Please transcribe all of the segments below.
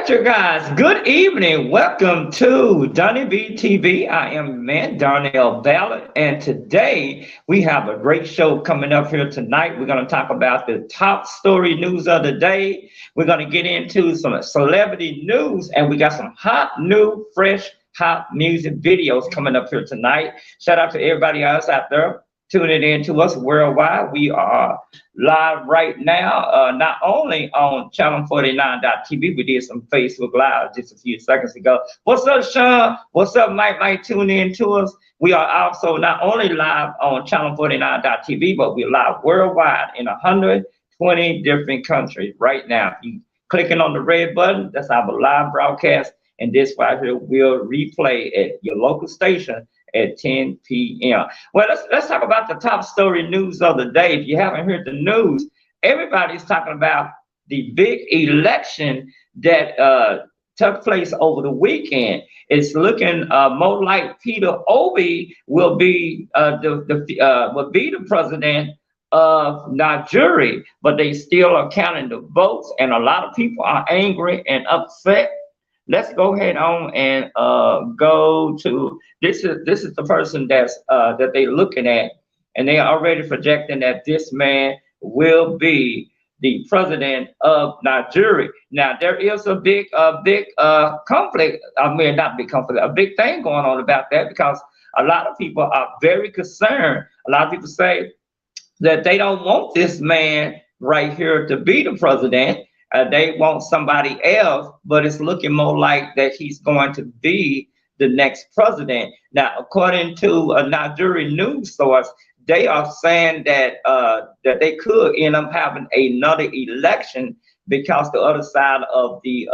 You guys, good evening. Welcome to Donny B Tv. I am man Darnell Ballard, and today we have a great show coming up here tonight. We're going to talk about the top story news of the day. We're going to get into some celebrity news, and we got some hot, new, fresh, hot music videos coming up here tonight. Shout out to everybody else out there tuning in to us worldwide. We are live right now, not only on channel 49.tv, we did some Facebook Live just a few seconds ago. What's up, Sean? What's up, Mike? Mike, tune in to us. We are also not only live on channel 49.tv, but we're live worldwide in 120 different countries right now. You clicking on the red button, that's our live broadcast, and this right here will replay at your local station at 10 p.m. Well, let's talk about the top story news of the day. If you haven't heard the news, everybody's talking about the big election that took place over the weekend. It's looking more like Peter Obi will be the president of Nigeria, but they still are counting the votes, and a lot of people are angry and upset. Let's go ahead on and go to this is the person that's that they're looking at, and they are already projecting that this man will be the president of Nigeria. Now there is a big conflict. I mean, not big conflict, a big thing going on about that, because a lot of people are very concerned. A lot of people say that they don't want this man right here to be the president. They want somebody else, but it's looking more like that he's going to be the next president. Now, according to a Nigerian news source, they are saying that that they could end up having another election, because the other side of the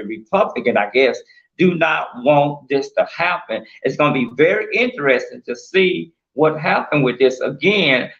Republican, I guess, do not want this to happen. It's going to be very interesting to see what happened with this. Again,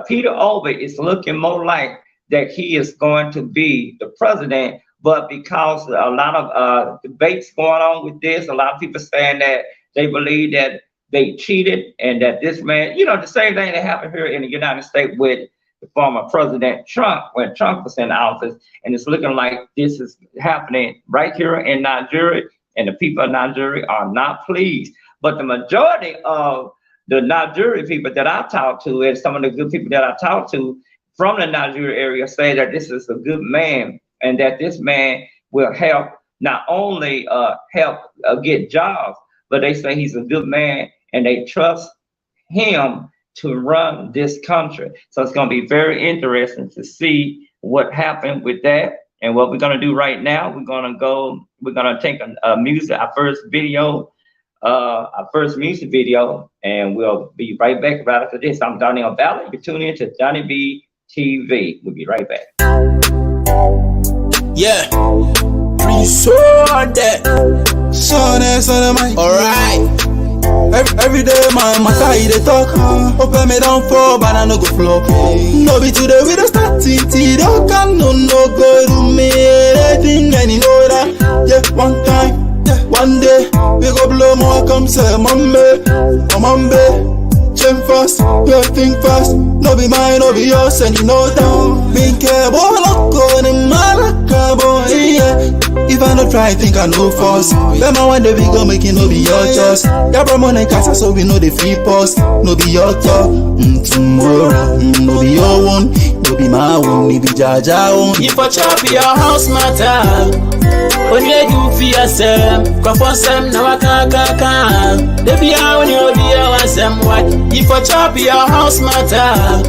Peter Obi is looking more like that he is going to be the president, but because a lot of debates going on with this, a lot of people saying that they believe that they cheated, and that this man, you know, the same thing that happened here in the United States with the former President Trump, when Trump was in office, and it's looking like this is happening right here in Nigeria, and the people of Nigeria are not pleased. But the majority of the Nigerian people that I talk to, and some of the good people that I talk to from the Nigeria area, say that this is a good man, and that this man will help not only help get jobs, but they say he's a good man, and they trust him to run this country. So it's going to be very interesting to see what happened with that. And what we're going to do right now, we're going to take a music, our first music video, and we'll be right back right after this. I'm Donny Ballard. You're tuning in to Donny B TV. We'll be right back. Yeah, pretty sure that. Alright. Every day, my matter they talk. Open me down for, but I no go flop. No be today we don't start it. Don't can no go to me. Anything and you know that. Yeah, one time, yeah, one day we go blow more. Come say, Mambe. Change fast, you think fast. No be mine, no be yours, and you know that. Me care about loco, in Malacca, boy, yeah. If I don't try, think I know first. Then my one day we go make it no be your choice. Yeah, bro, money casa, so we know the free post. No be your talk, tomorrow. No be your one, no be my one, no be Jaja one. If I chop your house matter, when you do for yourself, come for some, now I can't. They be out when you be out some what? If I chop your house matter,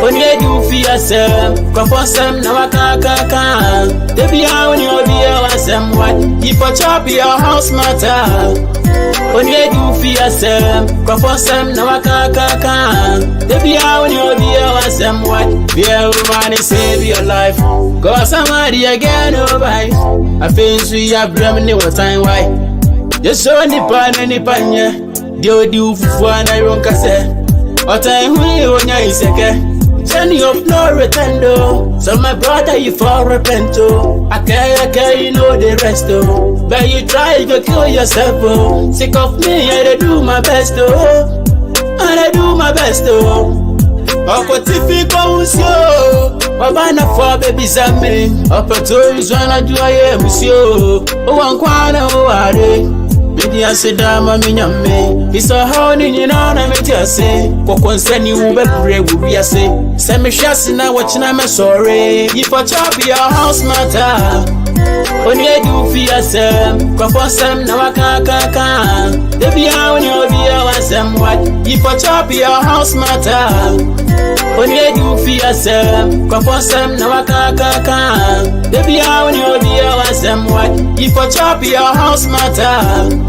when you do for yourself, come for some, now I can't. They be out when you be out some what? If I chop your house matter, when you do for yourself, come for some, now I can't. They be out when you be out some what? Be a woman save your life. Go somebody again, oh bye. I feel sweet, I bring me what time why. Just show any pan, yeah. They do for and I won't say. Otahui onya iseke. Journey of no return though. So my brother you for repent oh. Okay, you know the rest oh. But you try to kill yourself oh. Sick of me, I do my best oh. And I do my best oh. Oko tifi kwa usio. Wabana for baby zame. Opeto izwana juaye musio. Uwankwana uware. Bidi aseda mami nyame. Isa honi nyina na metiase. Kwa konseni ube pure ubiase. Semi shasi na wachina me sorry. If a chop your house matter. Only do fi asem. Kwa fosem na wakakaka. Debi hauni obi ya wasem what. If a chop your house matter. Only do fi asem. Kwa fosem na wakakaka. Debi hauni obi ya wasem what. If a chop your house matter.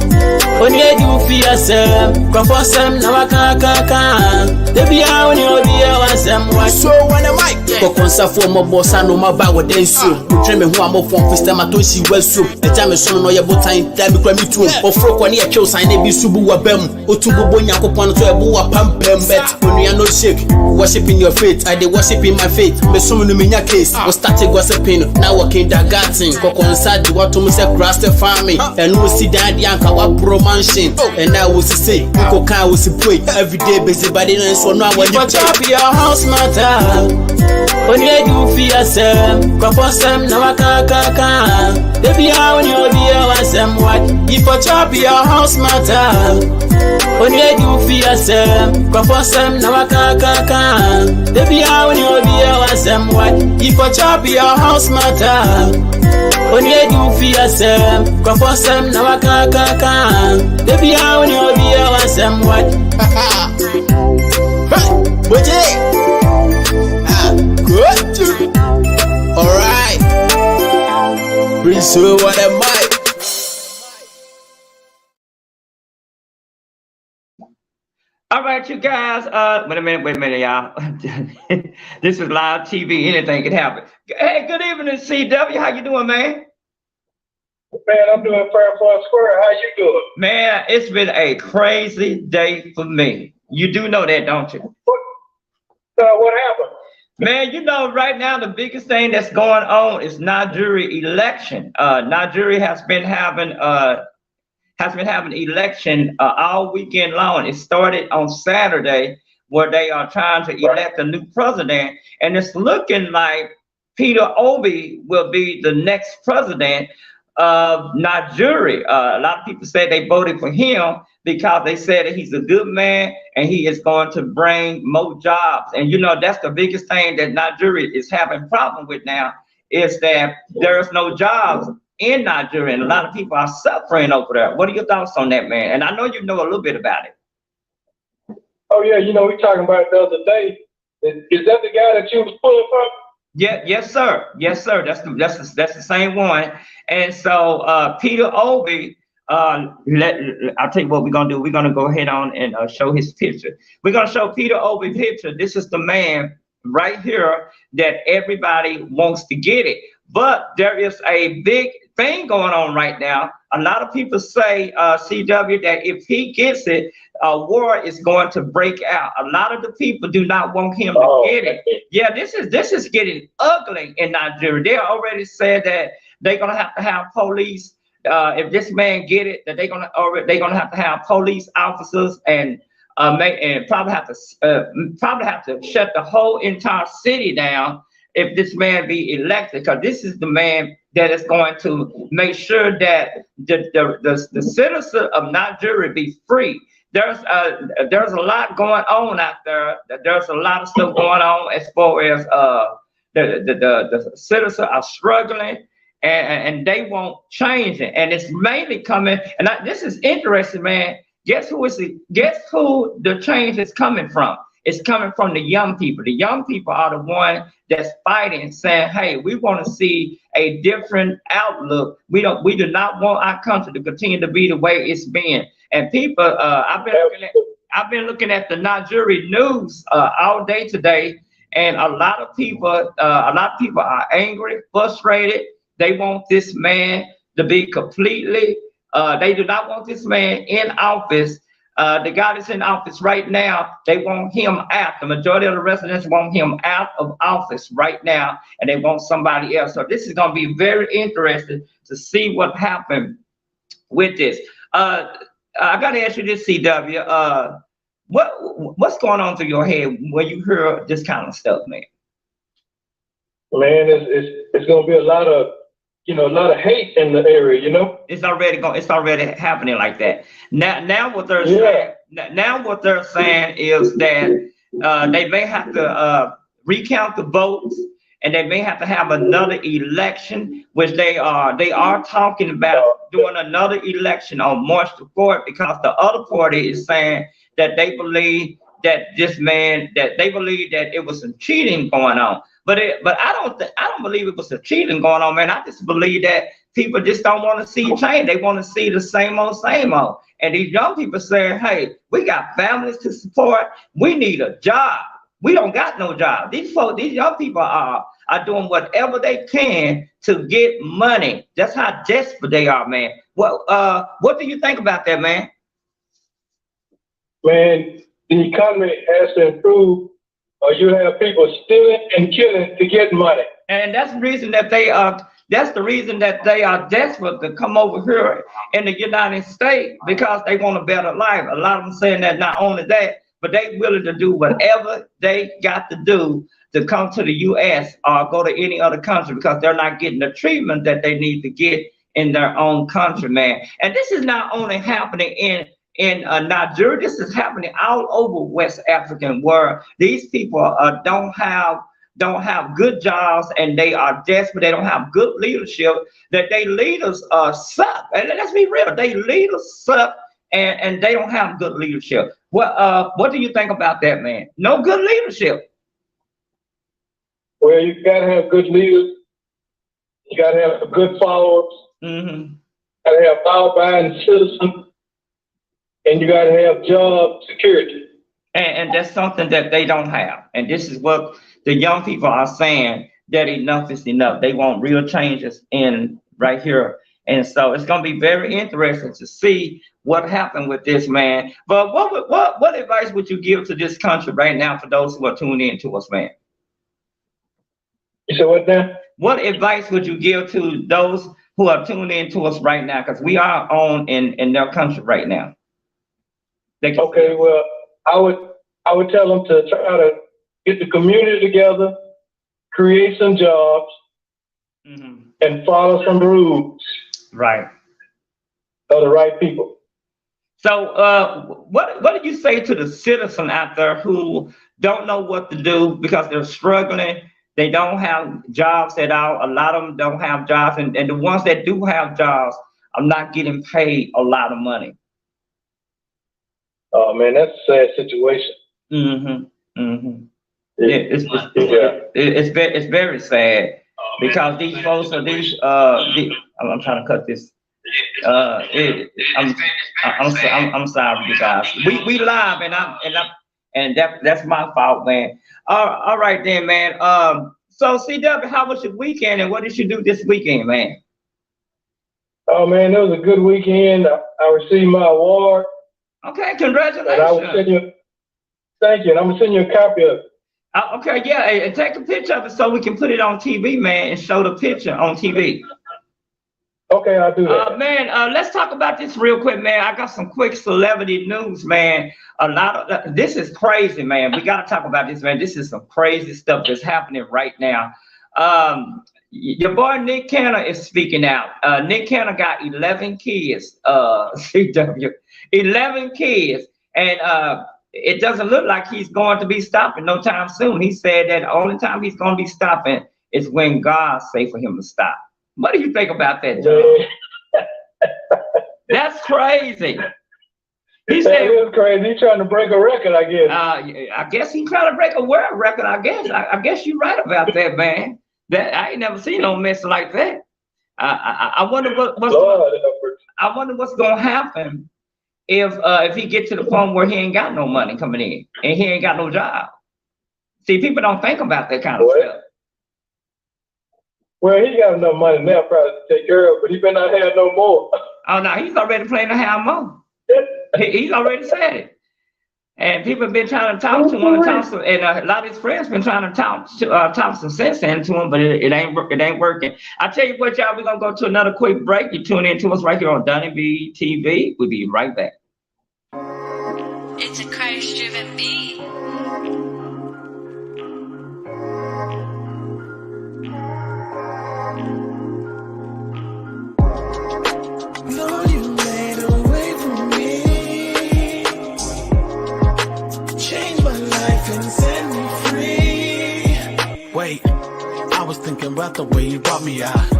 Onye du fi asem, kwa fosem na wakakaka. Debi ya oni obi ya wasem wa. So when am I? Kwa konsa fo mo bossa no ma ba woden so. Twe me ho amofo system atosi waso. Eja me so no ye botan da mi kwa mi tu. Ofro kwa ne ye twe sign na bi subu wa bam. Otugo bonya kopon to e bo wa pampem bet. Onua no shake. Worshiping your faith, I dey worshiping my faith. Me so no menya case. We started gossiping, now working da gatin. Kwa konsa di wato mo se craft farming. And we see that yanka wa bro mansion. And I was say, we go can was pray every day busy body and so now when you chop your house matter. Only do fi asem, kwa fosem na wakakaka. Debi ya oni obi ya wasem what. If a chop your house matter. Only do fi asem, kwa fosem na wakakaka. Debi ya oni obi ya wasem what. If a chop your house matter. Onye du fi asem, kwa fosem na wakakaka. Debi ya oni obi ya wasem what. Boje. Good. Alright. Please show what am I? All right, you guys. Wait a minute, y'all. This is live TV. Anything can happen. Hey, good evening, CW. How you doing, man? Man, I'm doing fair for a square. How you doing? Man, it's been a crazy day for me. You do know that, don't you? What happened? Man, you know, right now the biggest thing that's going on is Nigeria election. Nigeria has been having election all weekend long. It started on Saturday, where they are trying to elect a new president, and it's looking like Peter Obi will be the next president of Nigeria. A lot of people say they voted for him because they said that he's a good man and he is going to bring more jobs. And you know, that's the biggest thing that Nigeria is having problem with now, is that there's no jobs in Nigeria, and a lot of people are suffering over there. What are your thoughts on that, man? And I know you know a little bit about it. Oh yeah, you know, we talking about it the other day. Is that the guy that you was pulling from? Yeah, yes, sir. Yes, sir. That's the same one. And so Peter Obi, I'll tell you what we're gonna do. We're gonna go ahead on and show his picture. We're gonna show Peter Obi picture. This is the man right here that everybody wants to get it. But there is a big thing going on right now. A lot of people say, CW, that if he gets it, a war is going to break out. A lot of the people do not want him to get it. Yeah, this is getting ugly in Nigeria. They already said that they're gonna have police. If this man get it, that they're gonna have to have police officers and probably have to shut the whole entire city down if this man be elected, because this is the man that is going to make sure that the citizens of Nigeria be free. There's a lot going on out there. There's a lot of stuff going on as far as the citizens are struggling, and they won't change it. And it's mainly coming. And this is interesting, man. Guess who the change is coming from? It's coming from the young people. The young people are the one that's fighting, saying, "Hey, we want to see a different outlook. We do not want our country to continue to be the way it's been." And people, I've been looking at the Nigerian news all day today, and a lot of people are angry, frustrated. They want this man to be completely. They do not want this man in office. The guy that's in office right now, they want him out. The majority of the residents want him out of office right now, and they want somebody else. So this is going to be very interesting to see what happened with this. I got to ask you this, CW. What's going on through your head when you hear this kind of stuff, man? Man, it's going to be a lot of hate in the area, you know. It's already happening like that. Now what they're saying is that they may have to recount the votes, and they may have to have another election, which they are talking about doing another election on March the 4th, because the other party is saying that they believe that they believe that it was some cheating going on. But I don't believe it was some cheating going on, man. I just believe that people just don't want to see change. They want to see the same old, same old. And these young people saying, hey, we got families to support. We need a job. We don't got no job. These young people are doing whatever they can to get money. That's how desperate they are, man. What do you think about that, man? Man, the economy has to improve, or you have people stealing and killing to get money. And that's the reason that they are desperate to come over here in the United States, because they want a better life. A lot of them saying that not only that, but they willing to do whatever they got to do to come to the U.S. or go to any other country, because they're not getting the treatment that they need to get in their own country, man. And this is not only happening in Nigeria. This is happening all over West African, where these people don't have good jobs, and they are desperate. They don't have good leadership. That they leaders suck. And let's be real, they leaders suck, and they don't have good leadership. What do you think about that, man? No good leadership. Well, you gotta have good leaders. You gotta have good followers. Mm-hmm. You gotta have law-abiding citizens. And you got to have job security. And that's something that they don't have. And this is what the young people are saying, that enough is enough. They want real changes in right here. And so it's going to be very interesting to see what happened with this, man. But what advice would you give to this country right now for those who are tuning in to us, man? You said what now? What advice would you give to those who are tuning in to us right now? Because we are on in their country right now. Okay, well, I would tell them to try to get the community together, create some jobs, mm-hmm. and follow some rules. Right. Of the right people. So, what do you say to the citizen out there who don't know what to do because they're struggling? They don't have jobs at all. A lot of them don't have jobs, and the ones that do have jobs are not getting paid a lot of money. Oh man, that's a sad situation. Mm-hmm. Mm-hmm. It's very sad, because these folks are I'm trying to cut this. I'm sorry, you guys. We live, and that's my fault, man. All right then, man. So CW, how was your weekend, and what did you do this weekend, man? Oh man, it was a good weekend. I received my award. Okay, congratulations. And I will send you, thank you, and I'm gonna send you a copy of it. Okay, yeah, and take a picture of it so we can put it on TV, man, and show the picture on TV. Okay, I'll do that. Man, let's talk about this real quick, man. I got some quick celebrity news, man. This is crazy, man. We gotta talk about this, man. This is some crazy stuff that's happening right now. Your boy Nick Cannon is speaking out. Nick Cannon got 11 kids, CW, 11 kids, and it doesn't look like he's going to be stopping no time soon. He said that the only time he's going to be stopping is when God say for him to stop. What do you think about that, John? That's crazy. He said it is crazy. He's trying to break a record, I guess. I guess he's trying to break a world record. I guess you're right about that, man. That I ain't never seen no mess like that. I wonder what's gonna happen if he gets to the point where he ain't got no money coming in and he ain't got no job. See, people don't think about that kind of stuff. Well, he got enough money now probably to take care of, but he better not have no more. Oh no, he's already planning to have more. He's already said it. And people have been trying to talk to him, and a lot of his friends been trying to talk some sense into him, but it ain't working. I tell you what, y'all, we're gonna go to another quick break. You tune in to us right here on Donny B TV. We'll be right back. It's a Christ-driven beat. Lord, you made a way for me. Change my life and set me free. Wait, I was thinking about the way you brought me out.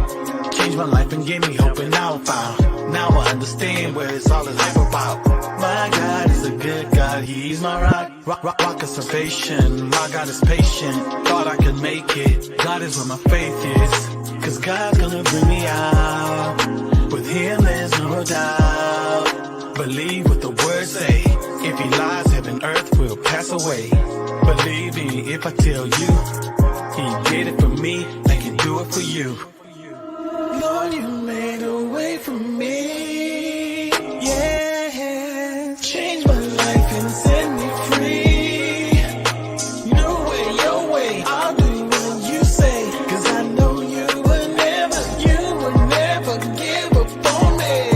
Changed my life and gave me hope, and now I'm found. Now I understand where it's all is life about. My God is a good God, He's my rock of salvation. My God is patient, thought I could make it. God is where my faith is, 'cause God's gonna bring me out. With Him there's no doubt. Believe what the words say. If He lies, heaven, earth will pass away. Believe me if I tell you, He did it for me, I can do it for you. Lord, you made a way for me. Yeah, change my life and set me free. Your way, I'll do what you say. 'Cause I know you would never give up on me.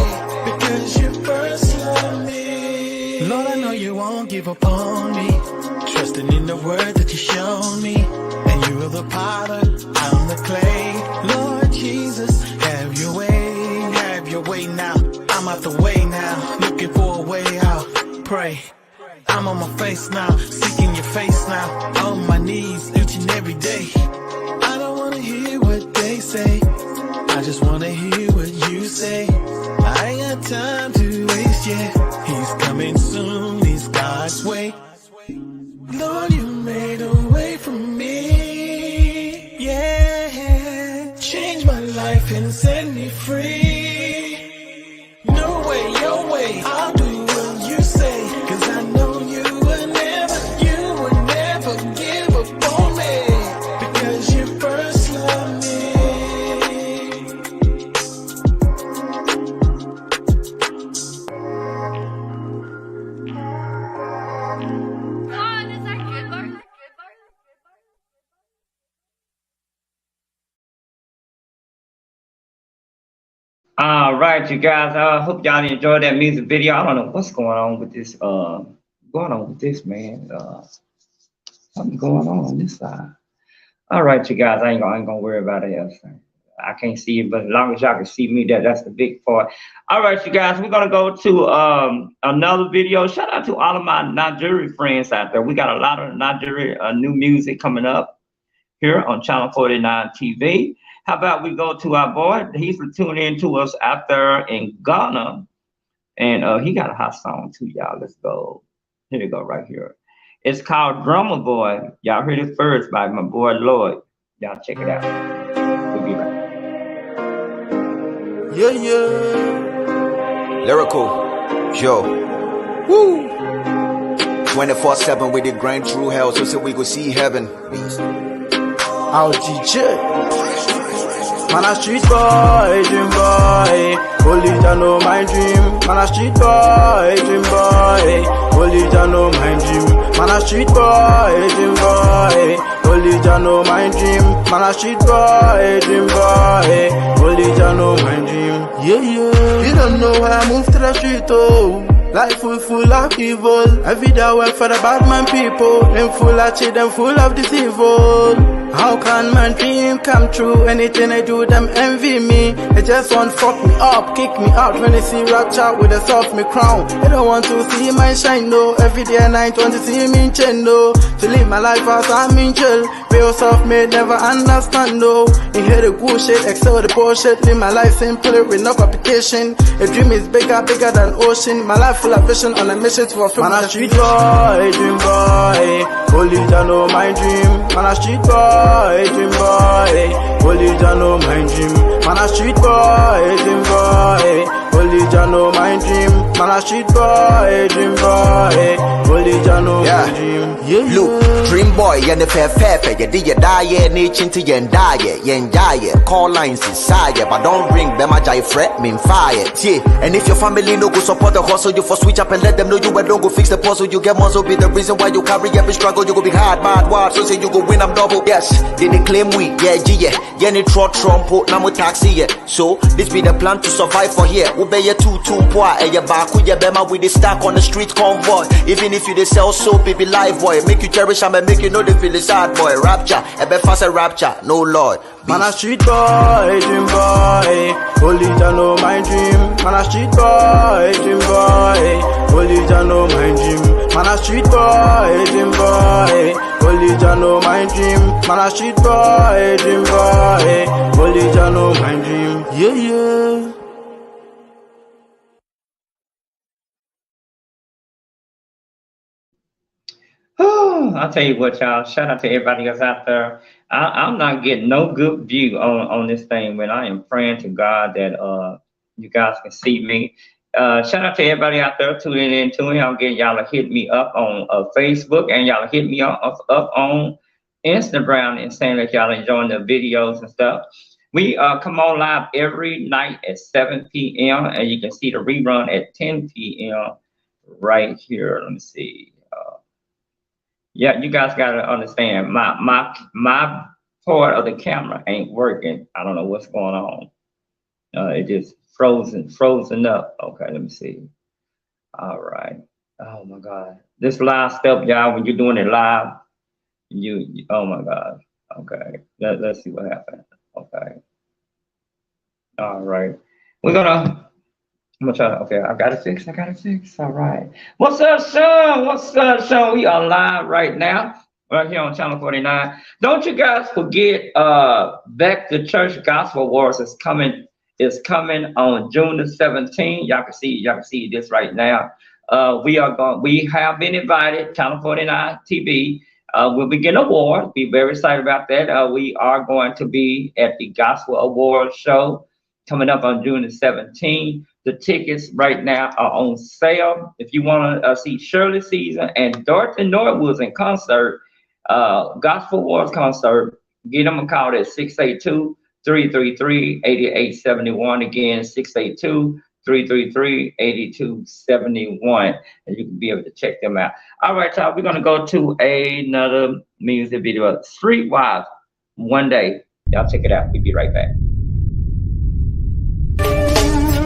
Because you first loved me. Lord, I know you won't give up on me. Trusting in the word that you shown me. And you are the potter, I'm the clay. Lord Jesus, have your way now. I'm out the way now, looking for a way out. Pray, I'm on my face now, seeking your face now. On my knees each and every day. I don't wanna hear what they say, I just wanna hear what you say. I ain't got time to waste yet. He's coming soon, he's God's way. Lord, you made a way for me. Yeah, change my life and set me free. Your way, I'll do what you say. 'Cause I know you would never give up on me. Because you first loved me. All right, you guys. I hope y'all enjoyed that music video. I don't know what's going on with this. Man. Something going on this side. All right, you guys. I ain't gonna worry about it else. I can't see it, but as long as y'all can see me, that's the big part. All right, you guys. We're gonna go to another video. Shout out to all of my Nigerian friends out there. We got a lot of Nigerian new music coming up here on Channel 49 TV. How about we go to our boy? He's tuning in to us out there in Ghana. And he got a hot song too, y'all. Let's go. Here we go, right here. It's called Drummer Boy. Y'all heard it first by my boy Lloyd. Y'all check it out. We'll be right back. Yeah. Lyrical. Yo. Woo. 24/7 with the grind through hell so we go see heaven. I'll teach it. Man a street boy, dream boy. Only I know my dream. Man a street boy, dream boy. Only I know my dream. Man a street boy, dream boy. Only I know my dream. Man a street boy, dream boy. Only I know my dream. Yeah. You don't know how I move to the street, oh. Life full of evil. Every day I work for the bad man people. Them full of cheat, them full of this evil. How can my dream come true? Anything I do, them envy me. They just want fuck me up, kick me out. When they see rapture with a soft me crown. They don't want to see my shine, no. Every day and night want to see me in chain, no. To live my life as I'm in jail. Real soft me never understand, no. You hear the good shit, excel the bullshit. Live my life simple with no complication. A dream is bigger than ocean. My life full of vision on a mission to fulfill. Man a street boy, dream boy. Only I know my dream. Man a street boy, dream boy. Only I know my dream. Man a street boy, dream boy. Only Jah know my dream. Man a street boy, dream boy. Only Jah know my dream. Look, dream boy, yen fair, you did your die, nature to yen die, yen die, call lines inside, but don't ring, Bema Jai fret, mean fire. Yeah, and if your family no go support the hustle, you for switch up and let them know you, but don't go fix the puzzle. You get muscle, be the reason why you carry every struggle. You go be hard, bad, wild, so say you go win, I'm double. Yes, they claim we, yeah, any trot, trumpo, namo taxi, yeah. So, this be the plan to survive for here. Obey your two, poor, and your back with your Bema with the stack on the street convoy. Even if you they sell soap, it be live boy. Make you cherish and make you know they feel the sad boy. Rapture, a bit faster rapture, no lord. Man a street boy, dream boy. Only Jah know my dream. Man a street boy, dream boy. Only Jah know my dream. Man a street boy, dream boy. Only Jah know my dream. Man a street boy, dream boy. Only Jah know my dream. Yeah. I'll tell you what, y'all. Shout out to everybody else out there. I'm not getting no good view on this thing, but I am praying to God that you guys can see me. Shout out to everybody out there tuning in to me. I'm getting y'all to hit me up on Facebook, and y'all hit me up on Instagram and saying that y'all enjoying the videos and stuff. We come on live every night at 7 p.m. and you can see the rerun at 10 p.m. right here. Let me see. Yeah, you guys gotta understand. My part of the camera ain't working. I don't know what's going on. It just frozen up. Okay, let me see. All right. Oh my God. This live stuff, y'all. When you're doing it live, you oh my God. Okay. Let's see what happened. Okay. All right. I'm gonna try to, okay, I got it fixed. All right. What's up, Sean? We are live right now, right here on Channel 49. Don't you guys forget, Back to Church Gospel Awards is coming on June the 17th. Y'all can see this right now. We have been invited, Channel 49 TV. We'll be getting an award. Be very excited about that. We are going to be at the Gospel Awards show coming up on June the 17th. The tickets right now are on sale. If you want to see Shirley Season and Dorothy Norwood's in concert, Gospel Awards concert, give them a call at 682-333-8871. Again, 682-333-8271. And you can be able to check them out. All right, y'all, we're going to go to another music video. Streetwise, One Day. Y'all check it out. We'll be right back.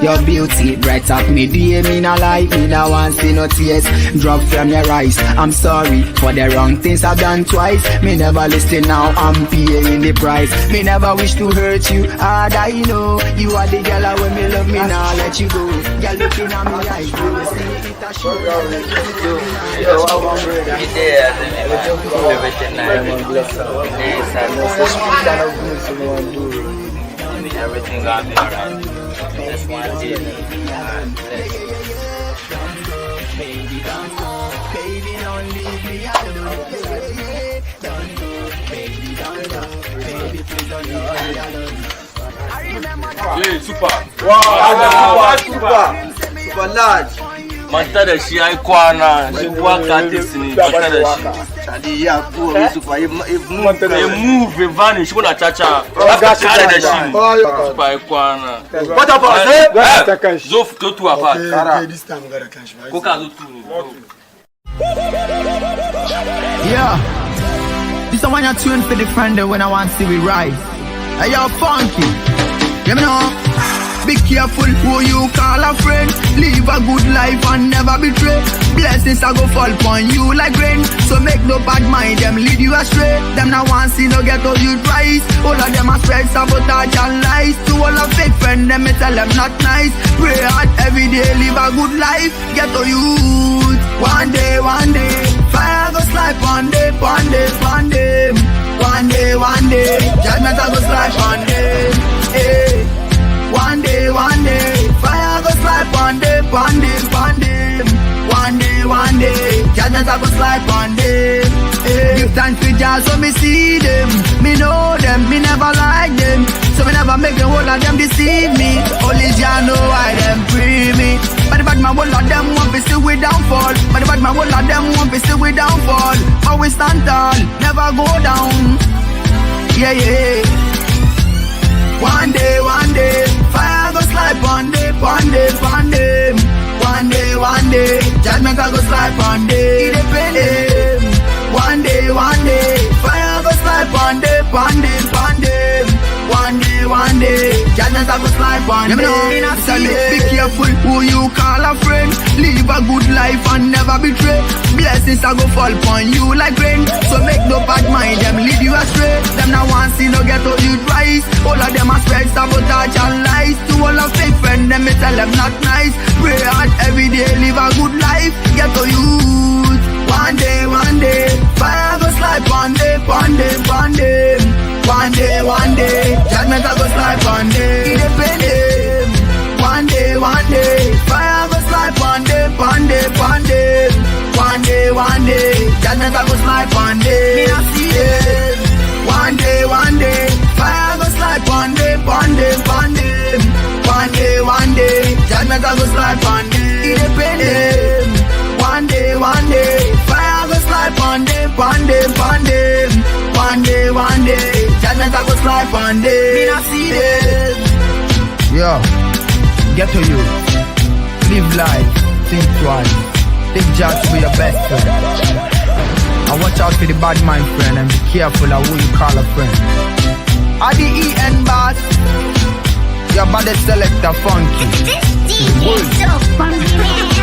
Your beauty bright up me day, me no lie, me no want see no tears drop from your eyes. I'm sorry for the wrong things I've done twice. Me never listen, now I'm paying the price. Me never wish to hurt you, hard I know. You are the girl when me love me, now let you go. Girl looking at me like you see it a show. Everything gonna be alright. Just one day. Baby, don't go. Baby, don't leave me alone. Don't go. Baby, don't go. Baby, please don't leave me alone. Yeah, super. Wow, super large. Mantada shi ai kwana shi waka tesini mantada shi Shadi ya kuwa super move vanish kuna chacha aka kare da shi super ai kwana what about zof to tu apa kara This time we gotta cash, right? ko ka zo tu Yeah, this is when you tune for the friend when I want to see we rise. Hey, yo, funky. You know, be careful who you call a friend. Live a good life and never betray. Blessings I go fall upon you like rain. So make no bad mind them lead you astray. Them now want see no get all you twice. All of them are spread sabotage and lies. To all of fake friends them me tell them not nice. Pray hard every day, live a good life. Get to youth. One day, fire go slide one day. One day, judgment I go slide one day. Hey. One day, fire go slide one day. One day, judgment I go slide one day. Hey. Give thanks to Jah so me see them, me know them, me never like them. So me never make the whole of them deceive me. Only can't know why them free me. But the bad man will let them want to see we downfall. But the bad man will let them want to see we downfall. But we stand tall, never go down. Yeah, yeah. One day, fire go slide one day. One day, judgment go slide one day. It depend him. One day, fire go slide one day. One day, judgment go slide one day. Be careful who you call a friend. Live a good life and never betray. Blessings a go fall upon you like rain. So make no bad mind them lead you astray. Them now want see no get to eat rice. All of them a spread sabotage and lies. To all of fake friends, them me tell them not nice. Pray hard every day, live a good life. Get to youth. One day, fire go slide one day. One day, judgment a go slide one day. It depend him. One day, fire go slide one day. One day, judgment a go slide one day. Me not see him. One day, fire go slide one day. One day, judgment a go slide one day. It depend him. One day, fire go slide one day. One day, judgment a go slide one day. Me not see them. Yo, get to you. Live life, think twice. Take job to be your best friend. And watch out for the bad mind friend and be careful of who you call a friend. RDEN boss. Your body selector funky. This DJ so funky, man.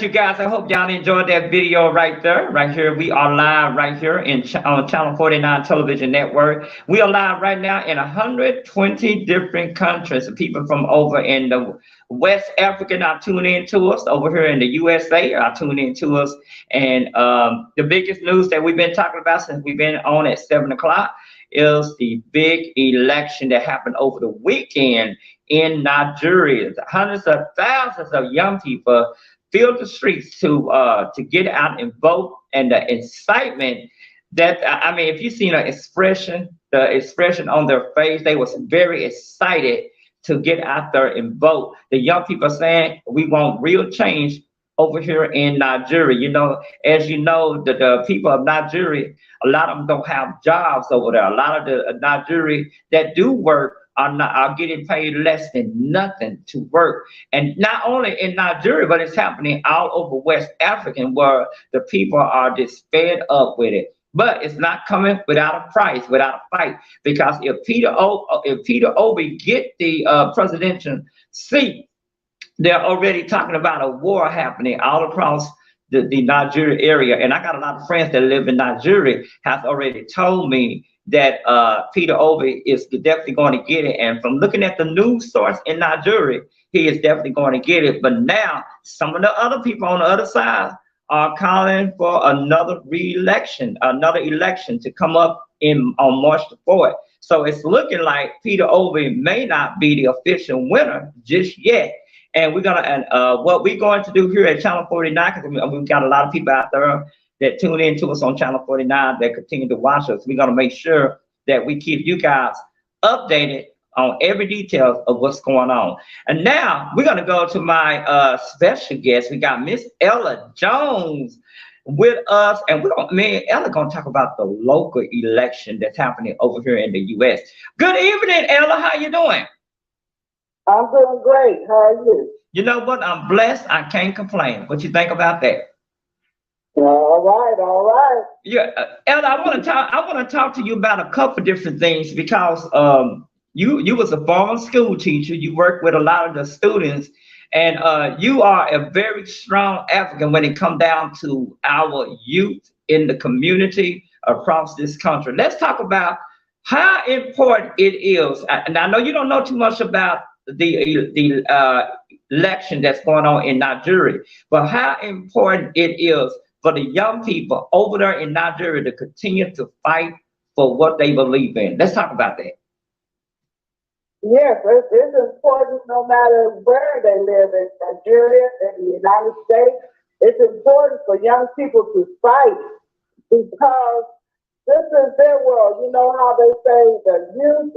You guys, I hope y'all enjoyed that video right there. Right here, we are live right here on Channel 49 Television Network. We are live right now in 120 different countries. People from over in the West Africa are tuning in to us. Over here in the USA are tuning in to us. And the biggest news that we've been talking about since we've been on at 7 o'clock is the big election that happened over the weekend in Nigeria. Hundreds of thousands of young people filled the streets to get out and vote, and the excitement that, I mean, if you seen the expression on their face, they was very excited to get out there and vote. The young people saying we want real change over here in Nigeria. You know, as you know, the people of Nigeria, a lot of them don't have jobs over there. A lot of the Nigeria that do work are getting paid less than nothing to work. And not only in Nigeria, but it's happening all over West Africa, where the people are just fed up with it. But it's not coming without a price, without a fight. Because if Peter Obi get the presidential seat, they're already talking about a war happening all across the Nigeria area. And I got a lot of friends that live in Nigeria have already told me that Peter Obi is definitely going to get it. And from looking at the news source in Nigeria, he is definitely going to get it. But now some of the other people on the other side are calling for another election to come up on March the 4th. So it's looking like Peter Obi may not be the official winner just yet. And we're gonna what we're going to do here at Channel 49, because we've got a lot of people out there that tune in to us on Channel 49 that continue to watch us. We're gonna make sure that we keep you guys updated on every detail of what's going on. And now we're gonna go to my special guest. We got Miss Ella Jones with us, and me and Ella gonna talk about the local election that's happening over here in the U.S. Good evening, Ella. How you doing? I'm doing great. How are you? You know what? I'm blessed. I can't complain. What you think about that? All right. Yeah, Ella, I want to talk to you about a couple different things, because you was a former school teacher. You worked with a lot of the students, and you are a very strong advocate when it comes down to our youth in the community across this country. Let's talk about how important it is. And I know you don't know too much about the election that's going on in Nigeria, but how important it is for the young people over there in Nigeria to continue to fight for what they believe in. Let's talk about that. Yes, it's important no matter where they live in Nigeria, in the United States. It's important for young people to fight because this is their world. You know how they say the youth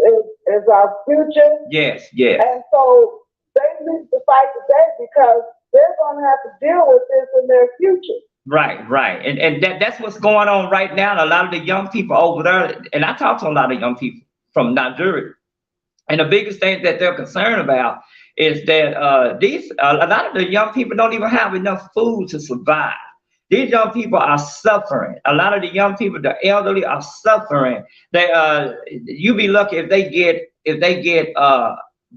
is our future? Yes, yes. And so they need to fight today because they're going to have to deal with this in their future. Right, right. And that's what's going on right now. A lot of the young people over there, and I talk to a lot of young people from Nigeria, and the biggest thing that they're concerned about is that a lot of the young people don't even have enough food to survive. These young people are suffering. A lot of the young people, the elderly, are suffering. You be lucky if they get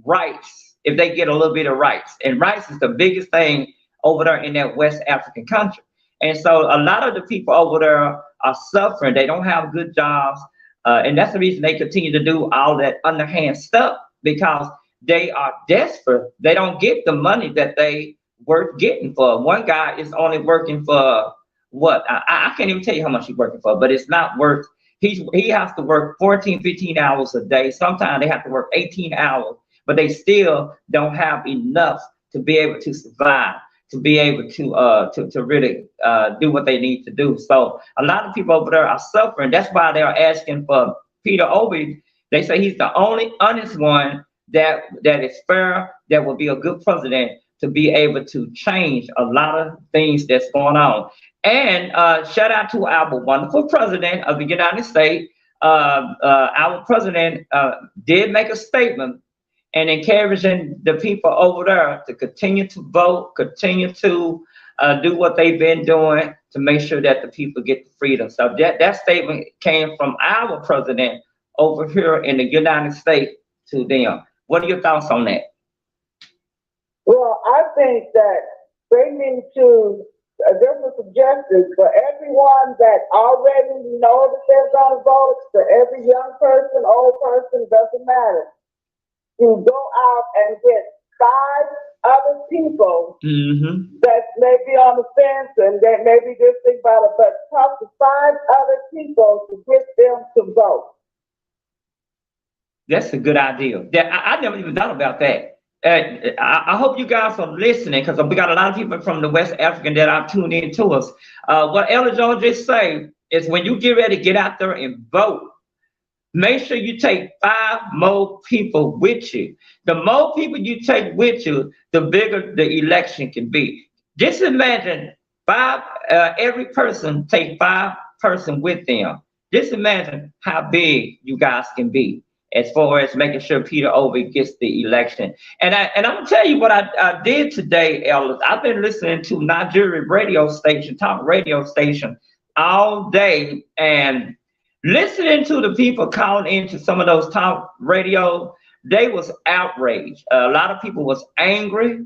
rice, if they get a little bit of rice. And rice is the biggest thing over there in that West African country. And so a lot of the people over there are suffering. They don't have good jobs. And that's the reason they continue to do all that underhand stuff, because they are desperate. They don't get the money that they worth getting for. One guy is only working for what? I can't even tell you how much he's working for, but it's not worth. He has to work 14, 15 hours a day. Sometimes they have to work 18 hours, but they still don't have enough to be able to survive, to be able to really do what they need to do. So a lot of people over there are suffering. That's why they are asking for Peter Obi. They say he's the only honest one that is fair, that will be a good president to be able to change a lot of things that's going on. And shout out to our wonderful president of the United States. Our president did make a statement and encouraging the people over there to continue to vote, continue to do what they've been doing to make sure that the people get the freedom. So that statement came from our president over here in the United States to them. What are your thoughts on that? Well, I think that they need to, there's a suggestion for everyone that already know that they're going to vote, for every young person, old person, doesn't matter, to go out and get 5 other people that may be on the fence and that maybe just think about it, but talk to 5 other people to get them to vote. That's a good idea. I never even thought about that. I hope you guys are listening, because we got a lot of people from the West African that are tuning in to us. What Ella Jones just say is, when you get ready to get out there and vote, make sure you take 5 more people with you. The more people you take with you, the bigger the election can be. Just imagine every person take 5 person with them. Just imagine how big you guys can be as far as making sure Peter Obi gets the election. And I'm gonna tell you what I did today, Ellis. I've been listening to Nigeria radio station, talk radio station, all day, and listening to the people calling into some of those talk radio. They was outraged. A lot of people was angry,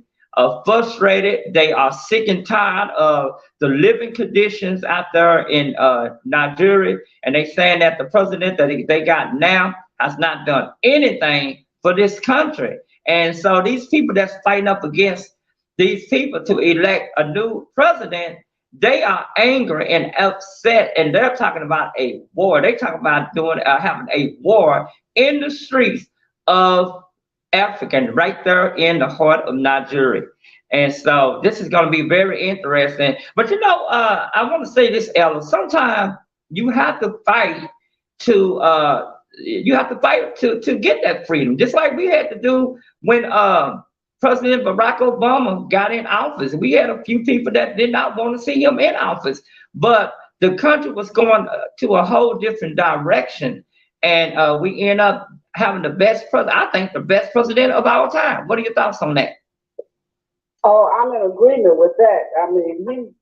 frustrated. They are sick and tired of the living conditions out there in Nigeria, and they saying that the president that they got now has not done anything for this country. And so these people that's fighting up against these people to elect a new president, they are angry and upset, and they're talking about a war. They talking about having a war in the streets of Africa, right there in the heart of Nigeria. And so this is going to be very interesting. But I want to say this, Ella. Sometimes you have to fight to get that freedom, just like we had to do when President Barack Obama got in office. We had a few people that did not want to see him in office, but the country was going to a whole different direction, and we end up having the best president. I think the best president of our time. What are your thoughts on that? Oh, I'm in agreement with that. I mean,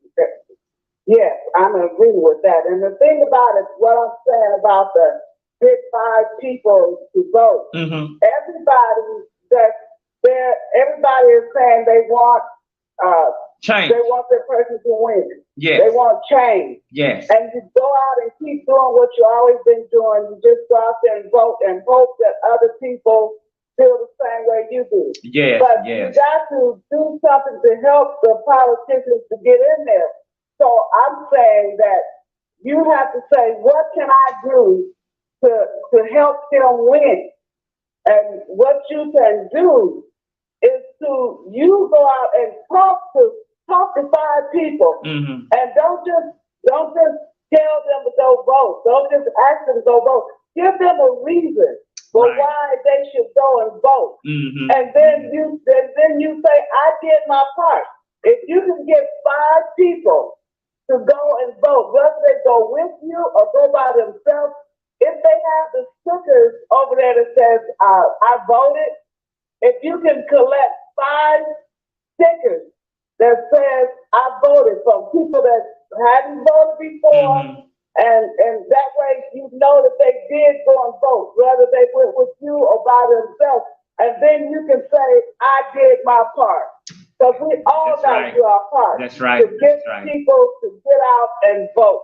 yes, I'm in agreement with that. And the thing about it, what I'm saying about the big 5 people to vote, everybody that's there, everybody is saying they want change. They want their person to win. Yes. They want change. Yes. And you go out and keep doing what you've always been doing. You just go out there and vote and hope that other people feel the same way you do. Yes. But you got to do something to help the politicians to get in there. So I'm saying that you have to say, what can I do to help them win. And what you can do is you go out and talk to 5 people, and don't just tell them to go vote. Don't just ask them to go vote. Give them a reason for why they should go and vote. And then you say, I did my part. If you can get 5 people to go and vote, whether they go with you or go by themselves, if they have the stickers over there that says, I voted, if you can collect 5 stickers that says, I voted, from people that hadn't voted before, and that way you know that they did go and vote, whether they went with you or by themselves. And then you can say, I did my part. Because we all got to do our part. That's right. To get people to get out and vote.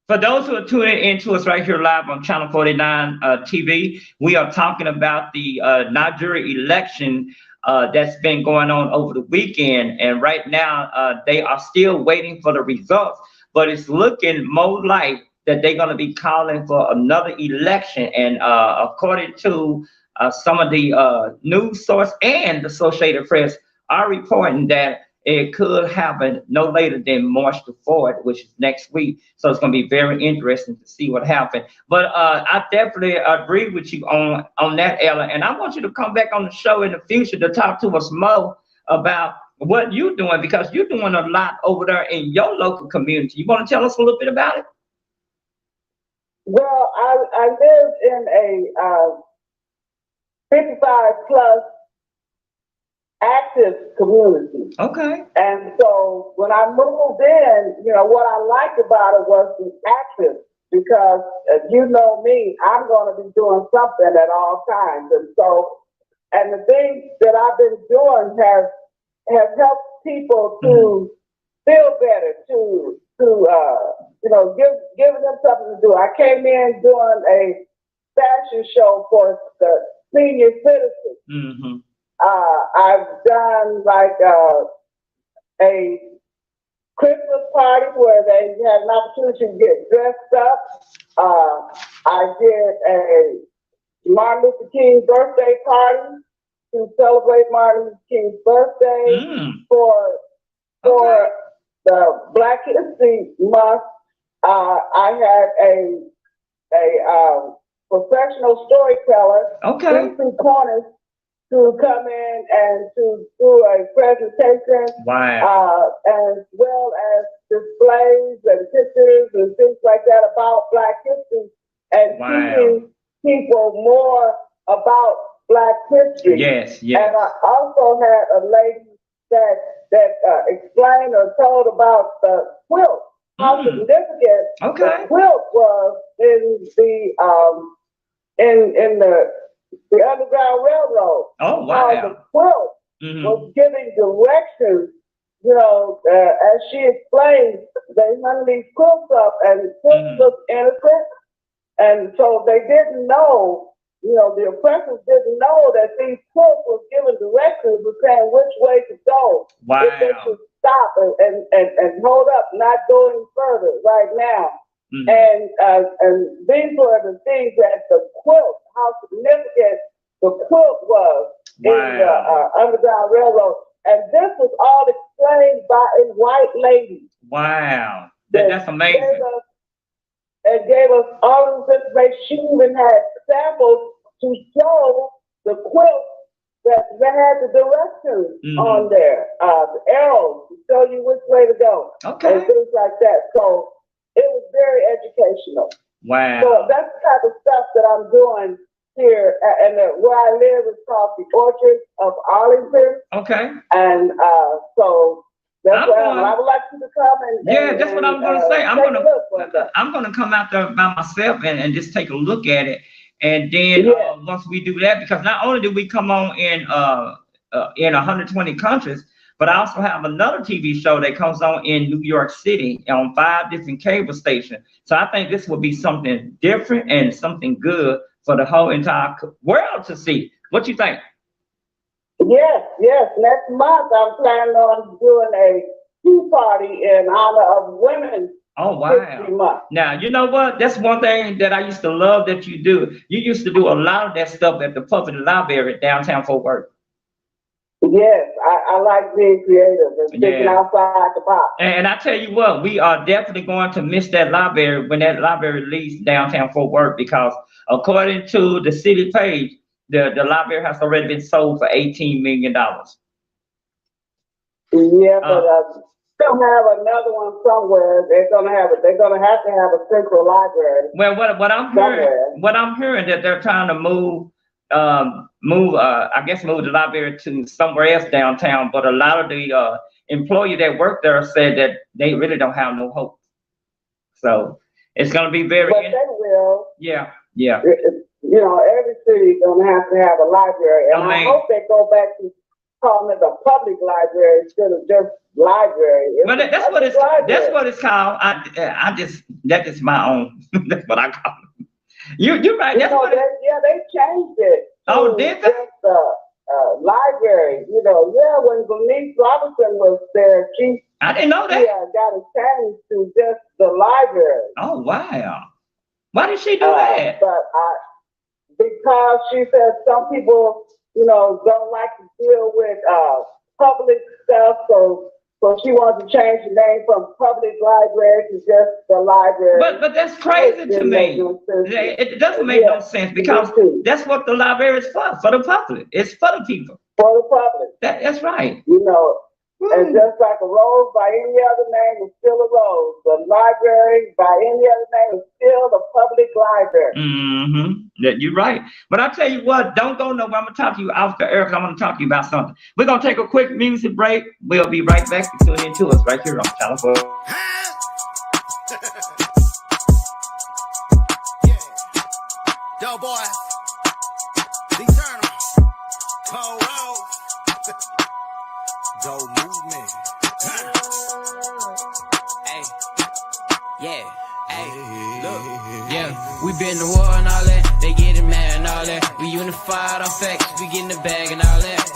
For those who are tuning into us right here live on Channel 49 TV, we are talking about the Nigeria election that's been going on over the weekend. And right now, they are still waiting for the results. But it's looking more like that they're going to be calling for another election. And according to some of the news source and the Associated Press are reporting that it could happen no later than March the 4th, which is next week. So it's going to be very interesting to see what happens. But I definitely agree with you on that, Ella. And I want you to come back on the show in the future to talk to us more about what you're doing, because you're doing a lot over there in your local community. You want to tell us a little bit about it? Well, I live in a 55 plus active community. Okay. And so when I moved in, what I liked about it was the active, because you know me, I'm going to be doing something at all times. And the things that I've been doing have helped people to feel better, to giving them something to do. I came in doing a fashion show for the senior citizens. I've done like a Christmas party where they had an opportunity to get dressed up. I did a Martin Luther King birthday party to celebrate Martin Luther King's birthday for the Black History Month. I had a professional storyteller, Three Corners, to come in and to do a presentation, as well as displays and pictures and things like that about Black history, and teaching people more about Black history. Yes. And I also had a lady that explained or told about the quilt, how significant the quilt was in the Underground Railroad. Oh, wow. How the quilt was giving directions, as she explained, they hung these quilts up and quilts looked innocent. And so they didn't know, the oppressors didn't know that these quilts were giving directions and saying which way to go. Wow. If they should stop and hold up, not going further right now. And these were the things that the quilt, how significant the quilt was in the Underground Railroad. And this was all explained by a white lady. Wow. That's amazing. Gave us all this information. She even had samples to show the quilt that had the directions on there, the arrows to show you which way to go, and things like that. So it was very educational. Wow. So that's the type of stuff that I'm doing here, and where I live is called the Orchard of Arlington. Okay. And so that's where I would like you to come and that's what I'm going to say. I'm going to come out there by myself and just take a look at it. And then once we do that, because not only do we come on in 120 countries, but I also have another TV show that comes on in New York City on 5 different cable stations. So I think this will be something different and something good for the whole entire world to see. What you think? Yes. Next month, I'm planning on doing a tea party in honor of women Oh, wow. Now, you know what? That's one thing that I used to love that you do. You used to do a lot of that stuff at the public library downtown Fort Worth. Yes, I like being creative and thinking outside the box. And I tell you what, we are definitely going to miss that library when that library leaves downtown Fort Worth, because according to the city page, the library has already been sold for $18 million. Yeah, but they'll have another one somewhere. They're gonna have to have a central library. Well, what I'm hearing that they're trying to move the library to somewhere else downtown, but a lot of the employees that work there said that they really don't have no hope. So it's gonna be very. But they will. Yeah. You know, every city is gonna have to have a library, and I hope they go back to calling it a public library instead of just library. But that's what it's called. That's just my own. That's what I call it. You're right. That's what they changed it. Oh, did they? Just library. You know, when Bernice Robinson was there, I didn't know that. Yeah, got it changed to just the library. Oh, wow. Why did she do that? Because she said some people, you know, don't like to deal with public stuff, so she wants to change the name from public library to just the library. But that's crazy to me. It doesn't make no sense, because that's what the library is for the public. It's for the people. For the public. That's right. You know, and just like a rose by any other name is still a rose. The library by any other name is still the public library. Mm-hmm. You're right. But I tell you what, don't go nowhere. I'm going to talk to you after Eric. I want to talk to you about something. We're going to take a quick music break. We'll be right back. Tune in to us right here on Channel 4. Yo, boy. Eternal. Cold Rose. Go movement. Hey. Yeah. Hey. Look. Yeah. We been to war and all that. They getting mad and all that. We unified our facts. We getting the bag and all that.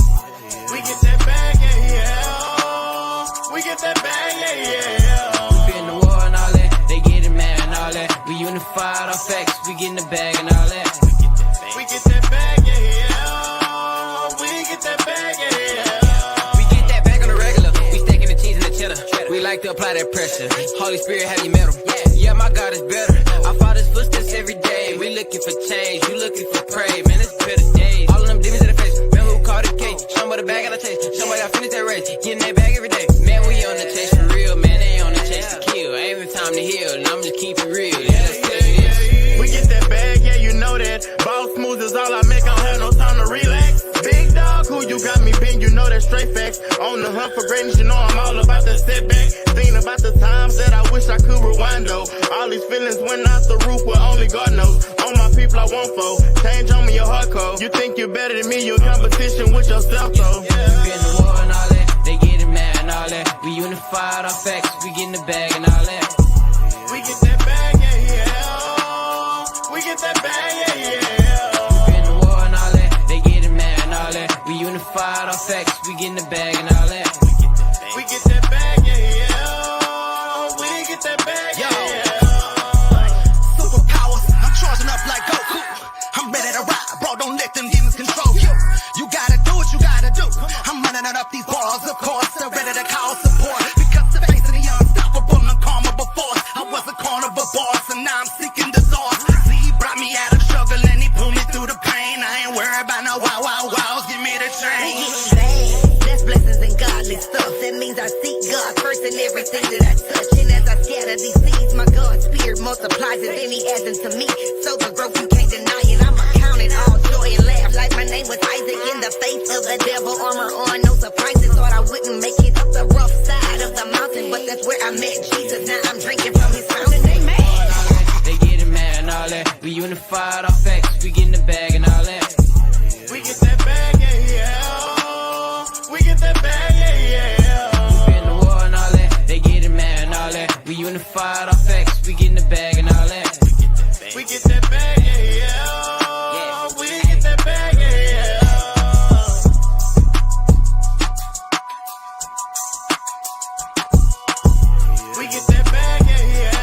We get that bag, yeah. We get that bag, yeah. We been to war and all that. They getting mad and all that. We unified our facts. We getting the bag and all that. We get that bag, yeah. We get that bag, yeah. We get that bag on the regular. We stacking the cheese and the cheddar. We like to apply that pressure. Holy Spirit, have you met him? Yeah, my God is better. I follow his footsteps every day. We looking for change. You looking for prey. Man, it's better days. All of them demons in the face. Man, who caught the case? Somebody the bag got a taste. Somebody got finished that race. Getting that bag every day. Man, we on the chase for real. Man, they on the chase to kill. Ain't even time to heal. And I'm just keeping real. Yeah, let's tell you this. We get that bag, yeah, you know that. Ball smooth is all I make. I don't have no time to relax. Big dog, who you got me been, you know that's straight facts. On the hunt for greatness, you know I'm all about that setback. Thinking about the times that I wish I could rewind though. All these feelings went out the roof where only God knows. On my people I won't fold. Change on me your heart code. You think you're better than me, you're in competition with yourself though. We been to war and all that. They getting mad and all that. We unified our facts. We getting the bag and all that. We get that bag, yeah. We get that bag, yeah. We been to war and all that. They getting mad and all that. We unified our facts. We getting the bag and all that. We get that bag, yeah. We get that bag, yeah. Superpowers, I'm charging up like Goku. I'm ready to ride, bro. Don't let them demons control you. You gotta do what you gotta do. I'm running up these balls, of course. They're ready to call support. Because the face of the unstoppable, uncalmable force. I was a carnival boss, and now I'm seeking the source. See, he brought me out of struggle, and he pulled me through the pain. I ain't worried about no wow. Give me the change. That's blessings and godly stuff. That means I seek God first in everything that I touch. And as I scatter these seeds, my God's spirit multiplies it, then he adds into me. So the growth you can't deny it. I'ma count it all joy and laugh like my name was Isaac. In the face of the devil, armor on, no surprises. Thought I wouldn't make it up the rough side of the mountain, but that's where I met Jesus. Now I'm drinking from his fountain. They getting mad and all that. We unified our facts. We getting the bag and all that. We get that bag, yeah. We get that bag, yeah. We been to war and all that. They getting mad and all that. We unified our facts. We getting the bag and all that. We get that bag, yeah. We get that bag, yeah. We get that bag, yeah.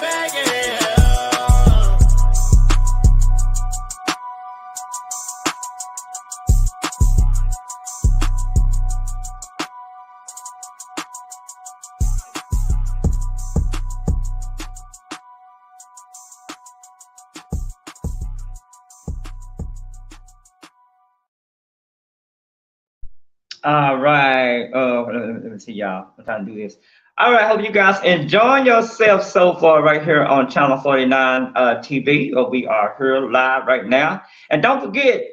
begging. All right. Let me see, y'all. I'm trying to do this. All right. Hope you guys enjoying yourself so far right here on Channel 49 TV. We are here live right now. And don't forget,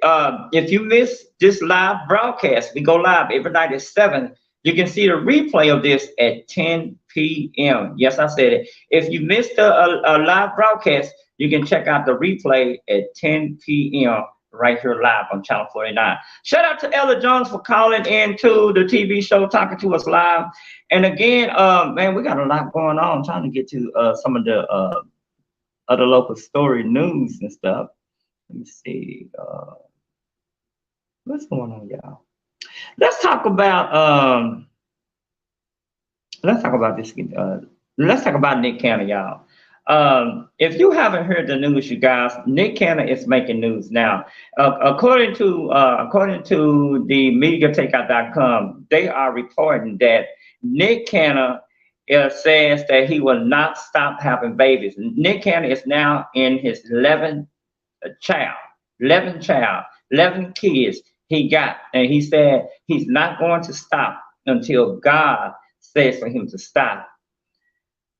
if you miss this live broadcast, we go live every night at 7. You can see the replay of this at 10 p.m. Yes, I said it. If you missed a live broadcast, you can check out the replay at 10 p.m. right here live on Channel 49. Shout out to Ella Jones for calling in to the TV show, talking to us live. And again, man, we got a lot going on. I'm trying to get to some of the other local story news and stuff. Let me see. What's going on, y'all? Let's talk about this. Let's talk about Nick Cannon, y'all. If you haven't heard the news, you guys, Nick Cannon is making news now. According to the MediaTakeout.com, they are reporting that Nick Cannon says that he will not stop having babies. Nick Cannon is now in his 11th child, 11 kids he got, and he said he's not going to stop until God says for him to stop.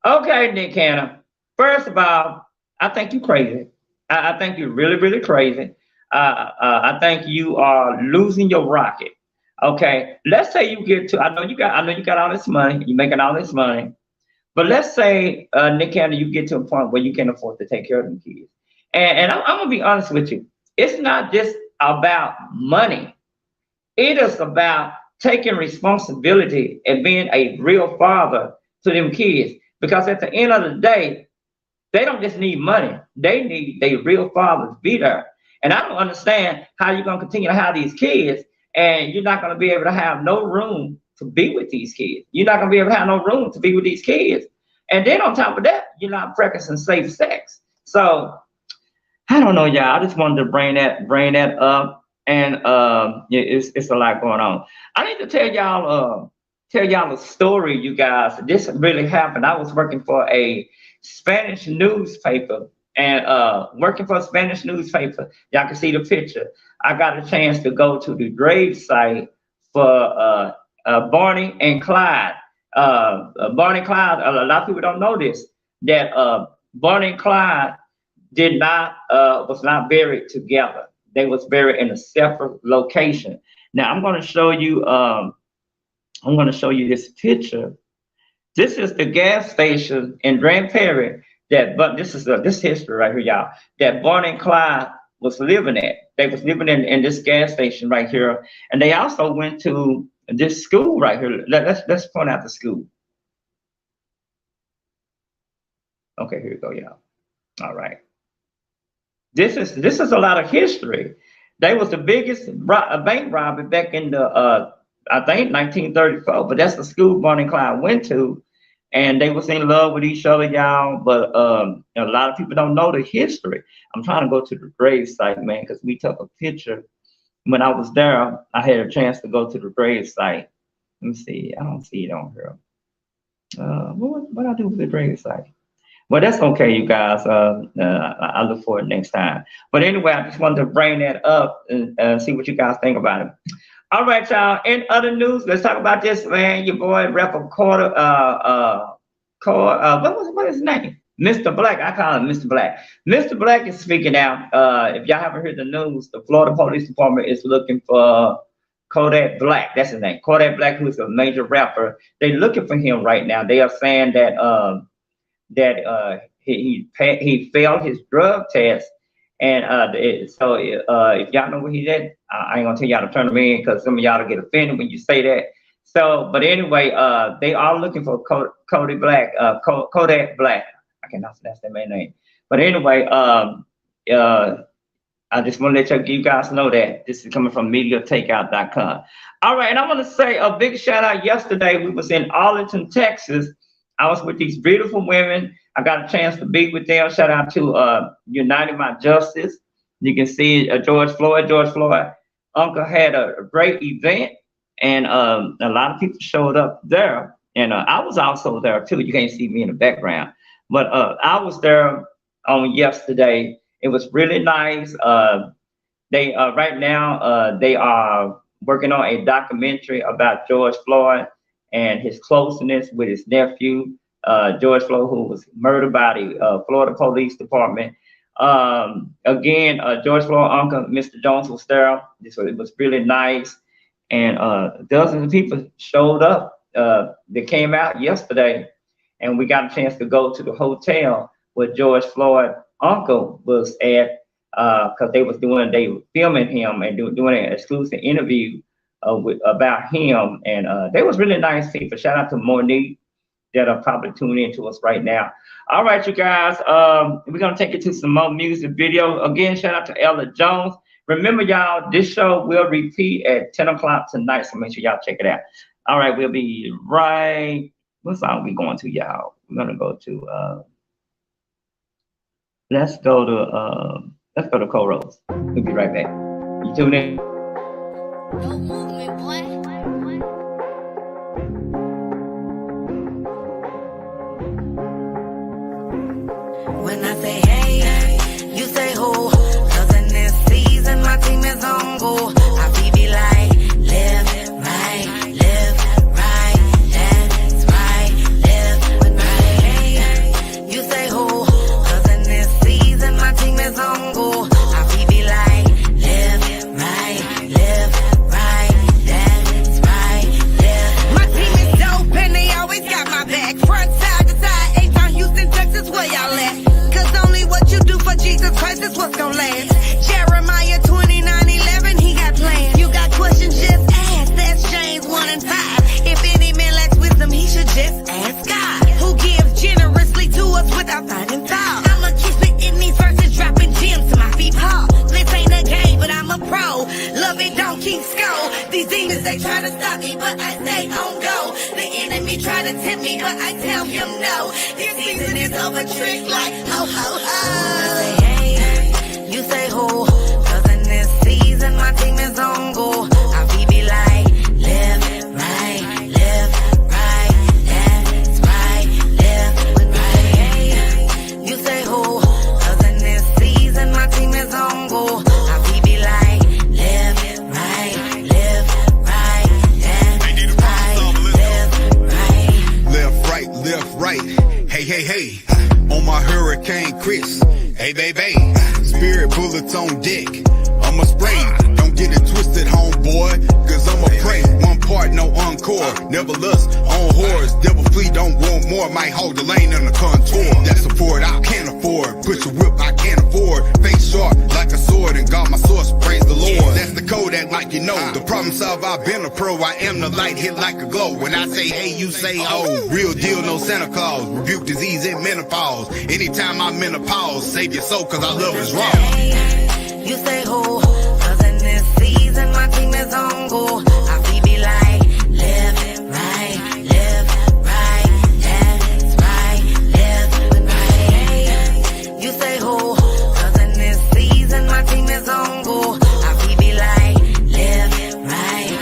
Okay, Nick Cannon. First of all, I think you're crazy. I think you're really, really crazy. I think you are losing your rocket. Okay, let's say you get to. I know you got all this money. You're making all this money, but let's say Nick Cannon, you get to a point where you can afford to take care of them kids. And I'm gonna be honest with you. It's not just about money. It is about taking responsibility and being a real father to them kids. Because at the end of the day, they don't just need money. They need their real father to be there. And I don't understand how you're going to continue to have these kids and you're not going to be able to have no room to be with these kids. You're not going to be able to have no room to be with these kids. And then on top of that, you're not practicing safe sex. So I don't know, y'all. I just wanted to bring that up. And it's a lot going on. I need to tell y'all a story, you guys. This really happened. I was working for a Spanish newspaper, and working for a Spanish newspaper, y'all can see the picture. I got a chance to go to the grave site for Bonnie and Clyde. Bonnie and Clyde, a lot of people don't know this, that Bonnie and Clyde was not buried together. They was buried in a separate location. Now I'm going to show you this picture. This is the gas station in Grand Prairie this history right here, y'all, that Bonnie and Clyde was living at. They was living in this gas station right here. And they also went to this school right here. Let's point out the school. Okay, here we go, y'all. All right. This is a lot of history. They was the biggest bank robbery back in the I think 1934, but that's the school Bonnie and Clyde went to, and they was in love with each other, y'all. But a lot of people don't know the history. I'm trying to go to the grave site, man, because we took a picture when I was there. I had a chance to go to the grave site. Let me see. I don't see it on here. What I do with the grave site? Well, that's okay, you guys. I look for it next time. But anyway, I just wanted to bring that up and see what you guys think about it. All right, y'all. In other news, let's talk about this, man. Your boy, rapper Carter, what is his name? Mr. Black. I call him Mr. Black. Mr. Black is speaking out. If y'all haven't heard the news, the Florida Police Department is looking for Kodak Black. That's his name. Kodak Black, who is a major rapper. They're looking for him right now. They are saying that he failed his drug test, and so if y'all know what he did, I ain't gonna tell y'all to turn him in because some of y'all will get offended when you say that. So, but anyway, they are looking for Kodak Black. I cannot pronounce that man's name. But anyway, I just want to let you guys know that this is coming from MediaTakeout.com. All right, and I want to say a big shout out. Yesterday, we was in Arlington, Texas. I was with these beautiful women. I got a chance to be with them. Shout out to United My Justice. You can see George Floyd. George Floyd uncle had a great event, and a lot of people showed up there. And I was also there too. You can't see me in the background, but I was there on yesterday. It was really nice. They right now they are working on a documentary about George Floyd and his closeness with his nephew, George Floyd, who was murdered by the Florida Police Department. Again, George Floyd uncle, Mr. Jones, was there. So it was really nice, and dozens of people showed up. They came out yesterday, and we got a chance to go to the hotel where George Floyd uncle was at, because they were filming him and doing an exclusive interview about him, and they was really nice people. Shout out to Monique that are probably tuning into us right now. All right, you guys, we're gonna take it to some more music video. Again, shout out to Ella Jones. Remember, y'all, this show will repeat at 10 o'clock tonight, so make sure y'all check it out. All right, we'll be right. What song we going to, y'all? We're gonna go to let's go to Coros. We'll be right back. You tune in. Don't move me, boy. When I say hey, you say who? 'Cause in this season my team is on go. I be like left, right, that's right, left, right. Hey, you say who? 'Cause in this season my team is on go. I be like left, right, that's right, left. My team is dope and they always got my back. Front side to side, H-Town, Houston, Texas, where y'all at? What you do for Jesus Christ is what's gonna last. Jeremiah 29:11, he got plans. You got questions, just ask. That's James 1 and 5. If any man lacks wisdom, he should just ask God, who gives generously to us without finding fault. I'ma keep it in these verses, dropping gems to my feet. Paul, this ain't a game, but I'm a pro. Love it, don't keep score. These demons, they try to stop me, but I stay on go. The enemy try to tempt me, but I tell him no. This season is of a trick like ho ho ho. I say hey, you say who? 'Cause in this season my team is on go. I be like left, right, that's right, left, right. Hey, you say who? 'Cause in this season my team is on go. I be like left, right, that's right, left, right. Hey, on my Hurricane Chris. Hey, baby, spirit bullets on deck. I'ma spray. Don't get it twisted, homeboy, 'cause I'ma pray. One part, no encore. Never lust on whores. Devil flee, don't want more. Might hold the lane in the contour. That support I can't afford. Push a whip I can't afford. Face sharp like a sword and got my source. Praise the Lord. That's the code, act like you know. The problem solved, I've been a pro. I am the light, hit like a glow. When I say hey, you say oh. Real deal, no Santa Claus. Rebuke disease and menopause. Anytime I'm in a pause, save your soul 'cause our love is raw. You say who? 'Cause in this season my team is on go. I be like left, right, that's right, left, right. You say who? 'Cause in this season my team is on go. I be like left, right,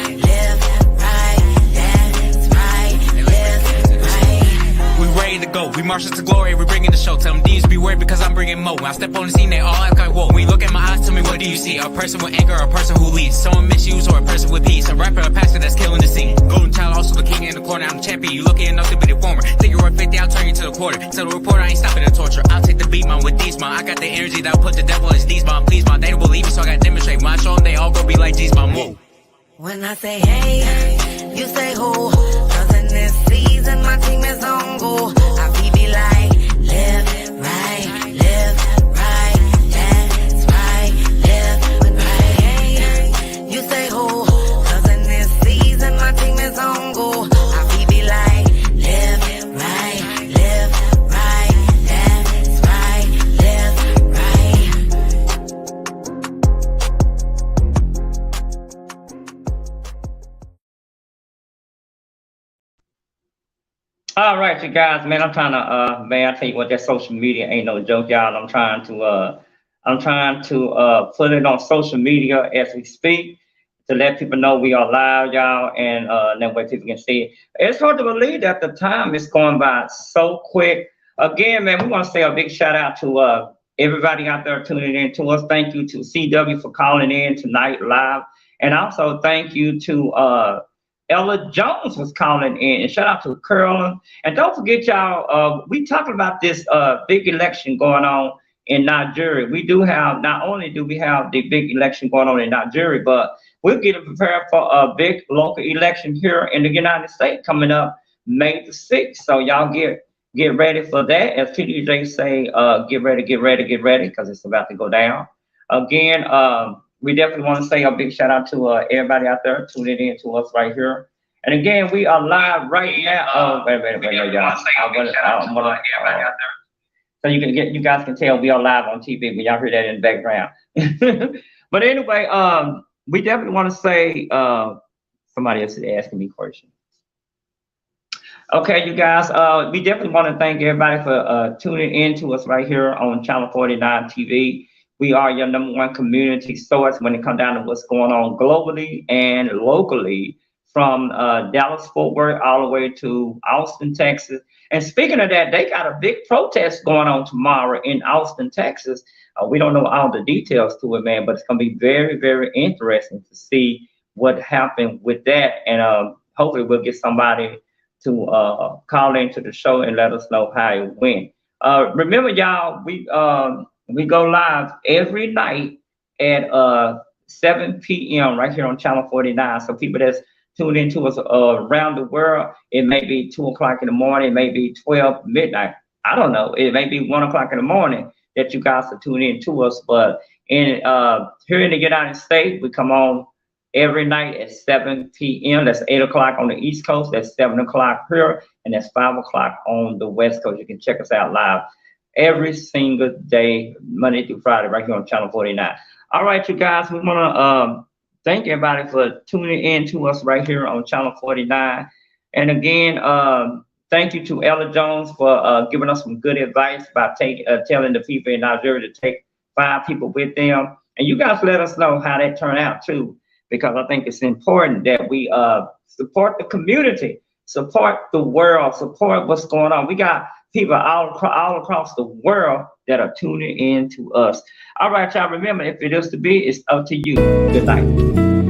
that's right, left, right. We ready to go. We march into glory. We bringing the show. Tell them D's beware because I'm bringing mo. I step on the scene, they all act like whoa. When you look at my eyes, tell me what do you see? A person with anger, or a person who leads. Someone misused or a person with peace. A rapper, a pastor that's killing the scene. Golden child, also the king in the corner. I'm the champion. You looking at nothing but the former. Think you're worth 50, I'll turn you to the quarter. Tell the reporter I ain't stopping the torture. I'll take the beat, man, with these, man. I got the energy that'll put the devil in these, man. Please, man, they don't believe me, so I gotta demonstrate. My show, they all gonna be like these, man. Whoa. When I say hey, you say who? 'Cause in this season my team is on go. I be like left, right, that's right, left, right. Hey, you say who? 'Cause in this season my team is on go. I be like left, right, that's right, left, right. All right, you guys, man. I'm trying to, man. I tell you what, that social media ain't no joke, y'all. I'm trying to put it on social media as we speak to let people know we are live, y'all, and that way people can see it. It's hard to believe that the time is going by so quick. Again, man, we want to say a big shout out to everybody out there tuning in to us. Thank you to CW for calling in tonight live, and also thank you to Ella Jones was calling in, and shout out to Curlin. And don't forget, y'all, we talking about this big election going on in Nigeria. We do have, not only do we have the big election going on in Nigeria, but we're getting prepared for a big local election here in the United States coming up May the 6th. So y'all get ready for that. As TDJ say, get ready, because it's about to go down. Again, we definitely want to say a big shout out to everybody out there tuning in to us right here. And again, we are live right now. Wait, y'all. So you guys can tell we are live on TV when y'all hear that in the background. But anyway, we definitely want to say somebody else is asking me questions. Okay, you guys, we definitely want to thank everybody for tuning in to us right here on Channel 49 TV. We are your #1 community source when it comes down to what's going on globally and locally, from Dallas, Fort Worth, all the way to Austin, Texas. And speaking of that, they got a big protest going on tomorrow in Austin, Texas. We don't know all the details to it, man, but it's going to be very, very interesting to see what happened with that. And hopefully we'll get somebody to call into the show and let us know how it went. Remember, y'all, we go live every night at 7 p.m. right here on Channel 49. So people that's tuned into us around the world, it may be 2 o'clock in the morning, it may be 12 midnight. I don't know. It may be 1 o'clock in the morning that you guys are tuning in to us. But in here in the United States, we come on every night at 7 p.m. That's 8 o'clock on the East Coast. That's 7 o'clock here, and that's 5 o'clock on the West Coast. You can check us out live every single day, Monday through Friday, right here on Channel 49. All right, you guys, we want to thank everybody for tuning in to us right here on Channel 49. And again, thank you to Ella Jones for giving us some good advice about telling the people in Nigeria to take 5 people with them. And you guys let us know how that turned out too, because I think it's important that we support the community, support the world, support what's going on. We got people all across the world that are tuning in to us. All right, y'all, remember, if it is to be, it's up to you. Good night.